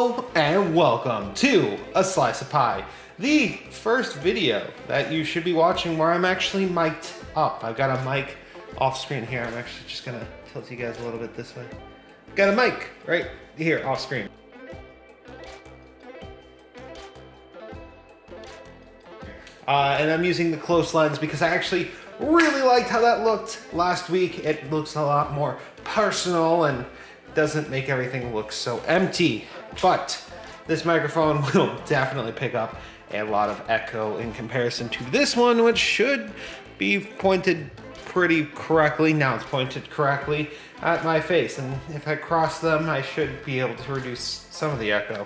Hello and welcome to A Slice of Pie, the first video that you should be watching where I'm actually mic'd up. I've got a mic off screen here. I'm actually just gonna tilt you guys a little bit this way. Got a mic right here off screen. And I'm using the close lens because I actually really liked how that looked last week. It looks a lot more personal and doesn't make everything look so empty. But this microphone will definitely pick up a lot of echo in comparison to this one, which should be pointed pretty correctly. Now it's pointed correctly at my face, and if I cross them, I should be able to reduce some of the echo.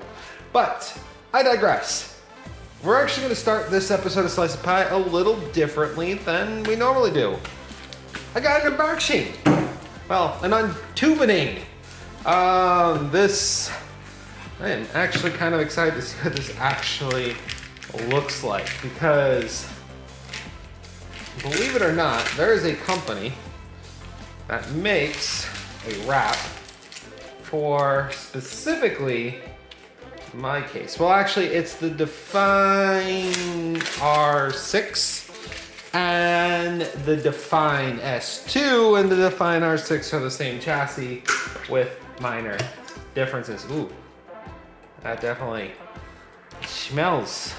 But I digress. We're actually going to start this episode of Slice of Pie a little differently than we normally do. I got an unboxing. Well, an untubening. I am actually kind of excited to see what this actually looks like, because believe it or not, there is a company that makes a wrap for specifically my case. Well, actually, it's the Define R6 and the Define S2, and the Define R6 are the same chassis with minor differences. Ooh, that definitely smells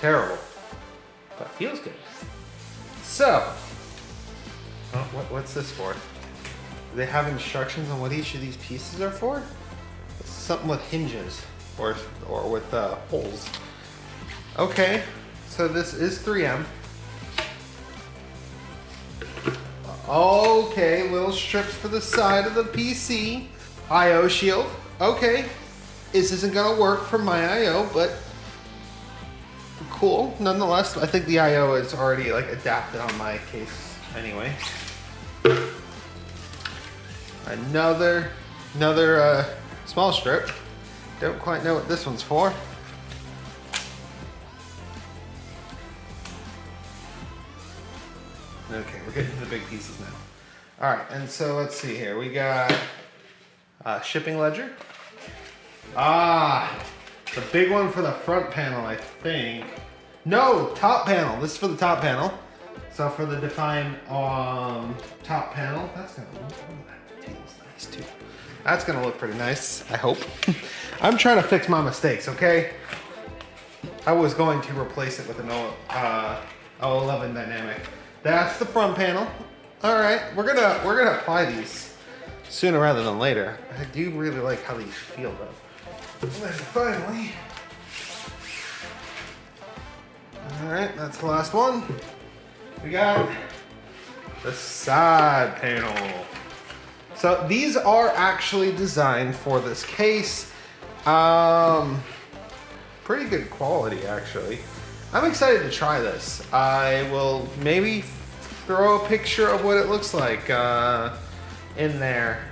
terrible, but feels good. So, what's this for? Do they have instructions on what each of these pieces are for? It's something with hinges. Or with holes. Okay, so this is 3M. Okay, little strips for the side of the PC. I/O shield. Okay, this isn't gonna work for my I/O, but cool nonetheless. I think the I/O is already like adapted on my case anyway. Another small strip. Don't quite know what this one's for. Okay, we're getting to the big pieces now. All right, and so let's see here. We got shipping ledger. The big one for the front panel, I think. No, top panel. This is for the top panel. So for the Define top panel, that's gonna look nice too. That's gonna look pretty nice, I hope. I'm trying to fix my mistakes, okay? I was going to replace it with an 011 dynamic. That's the front panel. All right, we're gonna apply these sooner rather than later. I do really like how these feel though. And then finally, all right, that's the last one. We got the side panel. So these are actually designed for this case. Pretty good quality, actually. I'm excited to try this. I will maybe throw a picture of what it looks like in there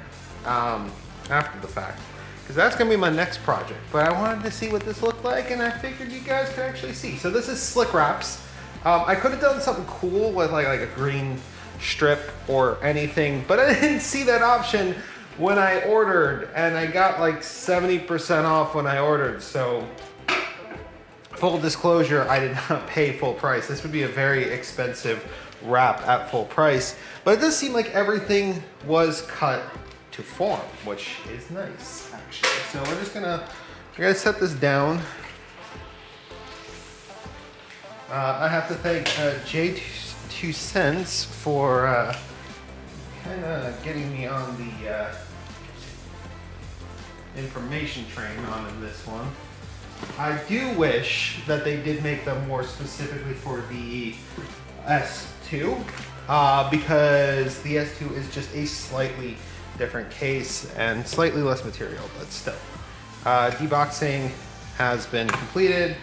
after the fact, because that's gonna be my next project. But I wanted to see what this looked like, and I figured you guys could actually see. So this is slick wraps. I could have done something cool with like a green strip or anything, but I didn't see that option when I ordered, and I got like 70% off when I ordered. So full disclosure, I did not pay full price. This would be a very expensive wrap at full price, but it does seem like everything was cut to form, which is nice actually. So we're gonna set this down. I have to thank J2 Cents for kind of getting me on the information train on this one. I do wish that they did make them more specifically for the S2, because the S2 is just a slightly different case and slightly less material, but still. Deboxing has been completed.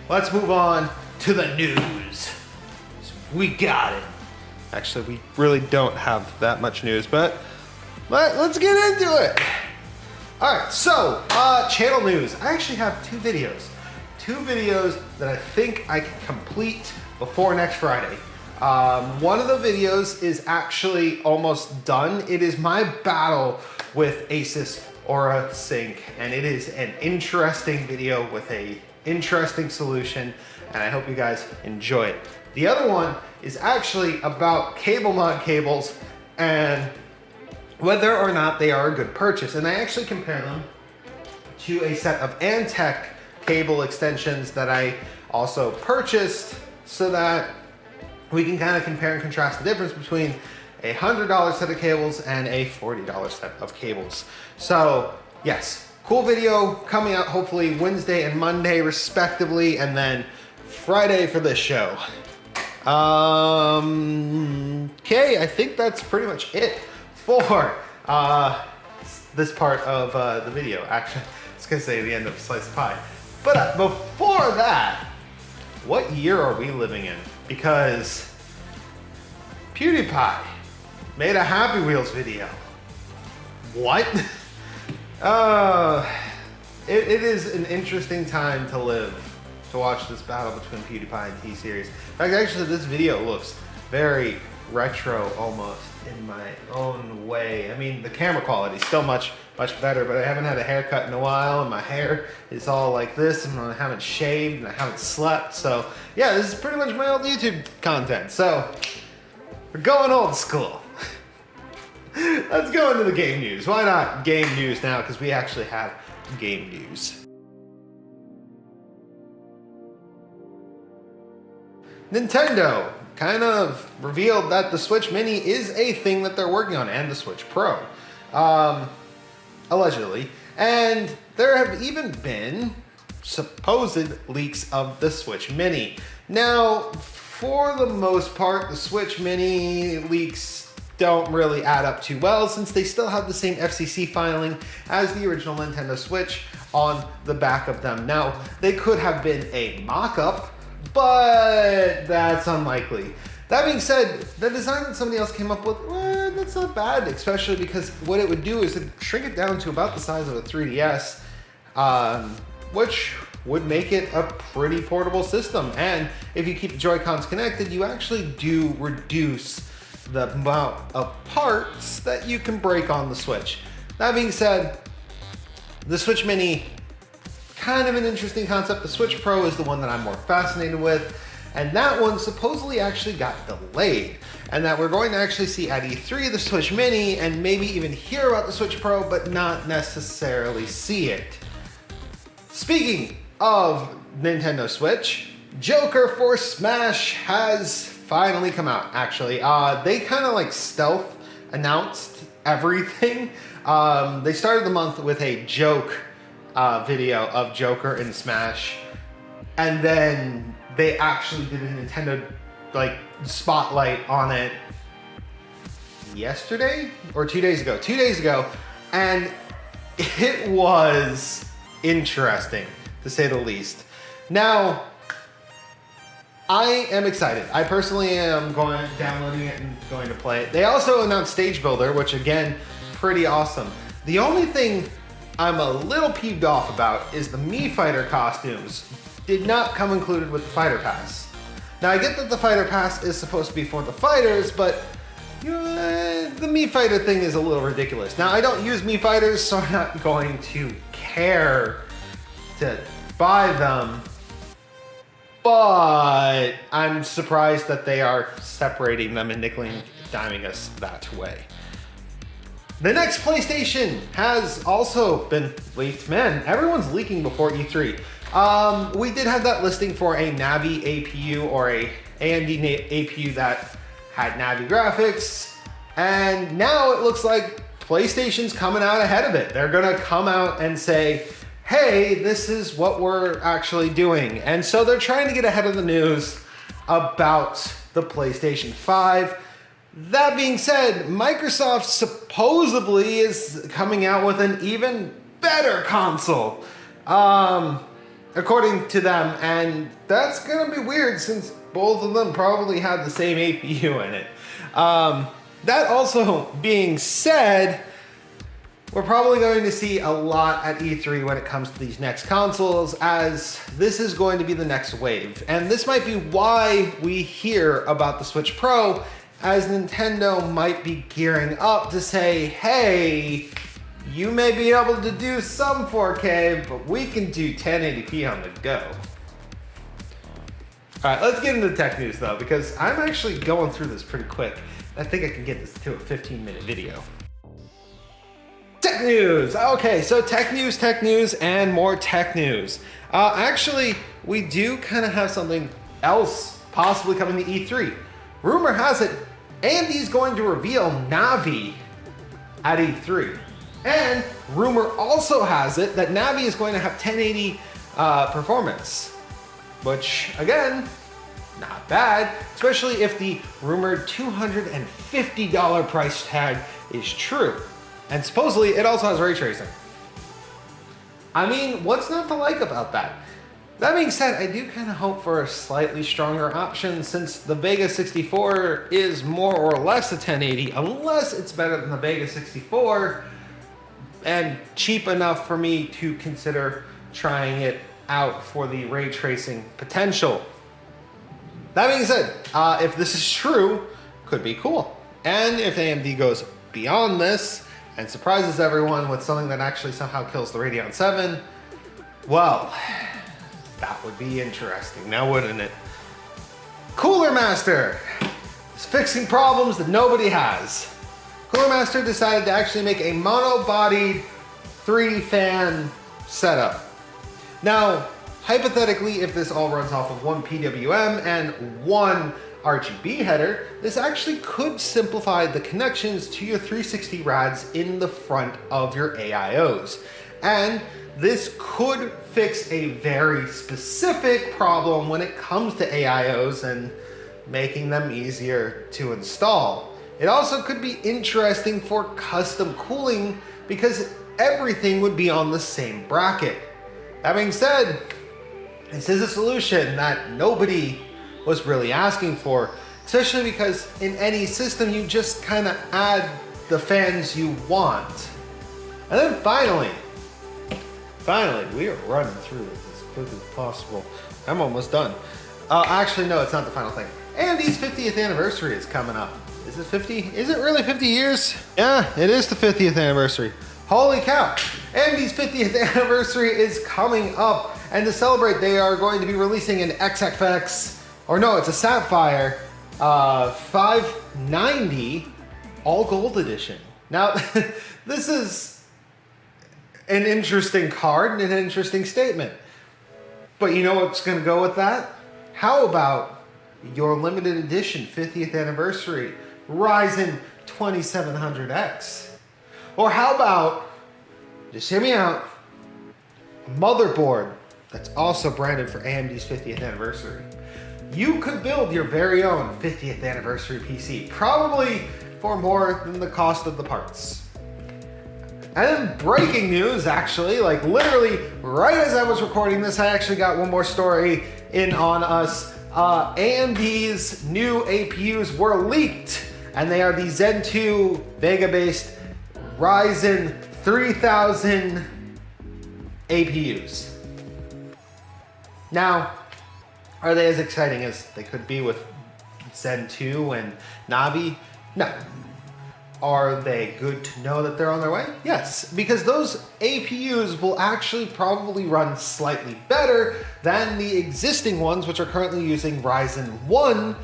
Let's move on to the news. We got it. Actually, we really don't have that much news, but let's get into it. All right, so channel news. I actually have two videos that I think I can complete before next Friday. One of the videos is actually almost done. It is my battle with Asus or a sink, and it is an interesting video with a interesting solution, and I hope you guys enjoy it. The other one is actually about cable mod cables and whether or not they are a good purchase. And I actually compare them to a set of Antec cable extensions that I also purchased so that we can kind of compare and contrast the difference between a $100 set of cables and a $40 set of cables. So yes, cool video coming out hopefully Wednesday and Monday respectively, and then Friday for this show. Okay, I think that's pretty much it for this part of the video. Actually, I was gonna say the end of Slice of Pie. But before that, what year are we living in? Because PewDiePie made a Happy Wheels video. What? It is an interesting time to live, to watch this battle between PewDiePie and T-Series. In fact, actually, this video looks very retro almost in my own way. I mean, the camera quality is still much better, but I haven't had a haircut in a while, and my hair is all like this, and I haven't shaved, and I haven't slept. So yeah, this is pretty much my old YouTube content. So we're going old school. Let's go into the game news. Why not game news now? Because we actually have game news. Nintendo kind of revealed that the Switch Mini is a thing that they're working on, and the Switch Pro, allegedly. And there have even been supposed leaks of the Switch Mini. Now, for the most part, the Switch Mini leaks don't really add up too well, since they still have the same FCC filing as the original Nintendo Switch on the back of them. Now, they could have been a mock-up, but that's unlikely. That being said, the design that somebody else came up with, that's not bad, especially because what it would do is it'd shrink it down to about the size of a 3DS, which would make it a pretty portable system. And if you keep the Joy-Cons connected, you actually do reduce the amount of parts that you can break on the Switch. That being said, the Switch Mini, kind of an interesting concept. The Switch Pro is the one that I'm more fascinated with, and that one supposedly actually got delayed, and that we're going to actually see at E3 the Switch Mini and maybe even hear about the Switch Pro, but not necessarily see it. Speaking of Nintendo Switch, Joker for Smash has finally come out, actually. They kind of like stealth announced everything. They started the month with a joke video of Joker in Smash, and then they actually did a Nintendo like spotlight on it yesterday or 2 days ago. 2 days ago, and it was interesting to say the least. Now, I am excited. I personally am downloading it and going to play it. They also announced Stage Builder, which again, pretty awesome. The only thing I'm a little peeved off about is the Mii Fighter costumes did not come included with the Fighter Pass. Now I get that the Fighter Pass is supposed to be for the fighters, but the Mii Fighter thing is a little ridiculous. Now I don't use Mii Fighters, so I'm not going to care to buy them, but I'm surprised that they are separating them and nickel and diming us that way. The next PlayStation has also been leaked. Man, everyone's leaking before E3. We did have that listing for a Navi APU or a AMD APU that had Navi graphics, and now it looks like PlayStation's coming out ahead of it. They're gonna come out and say, hey, this is what we're actually doing. And so they're trying to get ahead of the news about the PlayStation 5. That being said, Microsoft supposedly is coming out with an even better console, according to them, and that's gonna be weird since both of them probably have the same APU in it. That also being said, we're probably going to see a lot at E3 when it comes to these next consoles, as this is going to be the next wave. And this might be why we hear about the Switch Pro, as Nintendo might be gearing up to say, hey, You may be able to do some 4K, but we can do 1080p on the go. All right, let's get into the tech news though, because I'm actually going through this pretty quick. I think I can get this to a 15-minute video. Tech news. Okay, so tech news, and more tech news. Actually, we do kind of have something else possibly coming to E3. Rumor has it, AMD's going to reveal Navi at E3. And rumor also has it that Navi is going to have 1080 performance, which again, not bad, especially if the rumored $250 price tag is true. And supposedly it also has ray tracing. I mean, what's not to like about that? That being said, I do kind of hope for a slightly stronger option since the Vega 64 is more or less a 1080, unless it's better than the Vega 64 and cheap enough for me to consider trying it out for the ray tracing potential. That being said, if this is true, could be cool. And if AMD goes beyond this and surprises everyone with something that actually somehow kills the Radeon 7, well, that would be interesting, now wouldn't it? Cooler Master is fixing problems that nobody has. Cooler Master decided to actually make a mono-bodied 3 fan setup. Now, hypothetically, if this all runs off of one PWM and one RGB header, this actually could simplify the connections to your 360 rads in the front of your AIOs. And this could fix a very specific problem when it comes to AIOs and making them easier to install. It also could be interesting for custom cooling because everything would be on the same bracket. That being said, this is a solution that nobody was really asking for, especially because in any system you just kind of add the fans you want. And then finally, we are running through this as quick as possible. I'm almost done. Actually, no, it's not the final thing. AMD's 50th anniversary is coming up. Is it 50? Is it really 50 years? Yeah, it is the 50th anniversary. Holy cow. AMD's 50th anniversary is coming up. And to celebrate, they are going to be releasing an XFX, or no, it's a Sapphire 590 all gold edition. Now, this is an interesting card and an interesting statement. But you know what's going to go with that? How about your limited edition 50th anniversary Ryzen 2700X? Or how about, just hear me out, a motherboard that's also branded for AMD's 50th anniversary. You could build your very own 50th anniversary PC, probably for more than the cost of the parts. And then breaking news, actually, like literally right as I was recording this, I actually got one more story in on us. AMD's new APUs were leaked, and they are the Zen 2 Vega-based Ryzen 3000 APUs. Now, are they as exciting as they could be with Zen 2 and Navi? No. Are they good to know that they're on their way? Yes, because those APUs will actually probably run slightly better than the existing ones, which are currently using Ryzen 1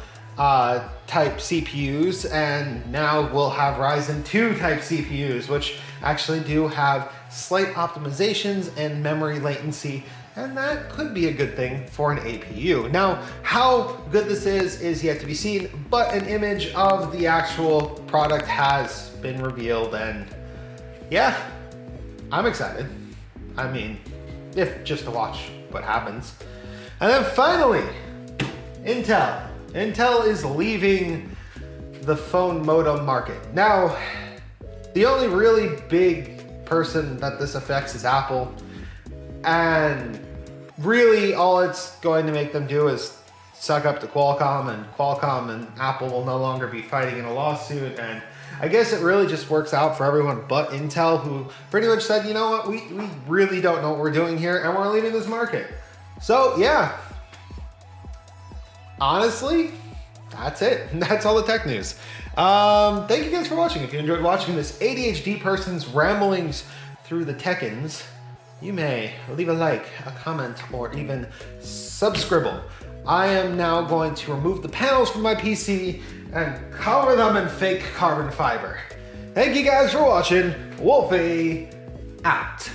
type CPUs, and now we'll have Ryzen 2 type CPUs, which actually do have slight optimizations and memory latency, and that could be a good thing for an APU. Now, how good this is yet to be seen, but an image of the actual product has been revealed, and yeah, I'm excited. I mean, if just to watch what happens. And then finally, Intel. Intel is leaving the phone modem market. Now, the only really big person that this affects is Apple, and really all it's going to make them do is suck up to Qualcomm, and Qualcomm and Apple will no longer be fighting in a lawsuit. And I guess it really just works out for everyone but Intel, who pretty much said, you know what, we really don't know what we're doing here, and we're leaving this market. So yeah, honestly, that's it. That's all the tech news. Thank you guys for watching. If you enjoyed watching this ADHD person's ramblings through the Tekkens, you may leave a like, a comment, or even subscribble. I am now going to remove the panels from my PC and cover them in fake carbon fiber. Thank you guys for watching. Wolfie out.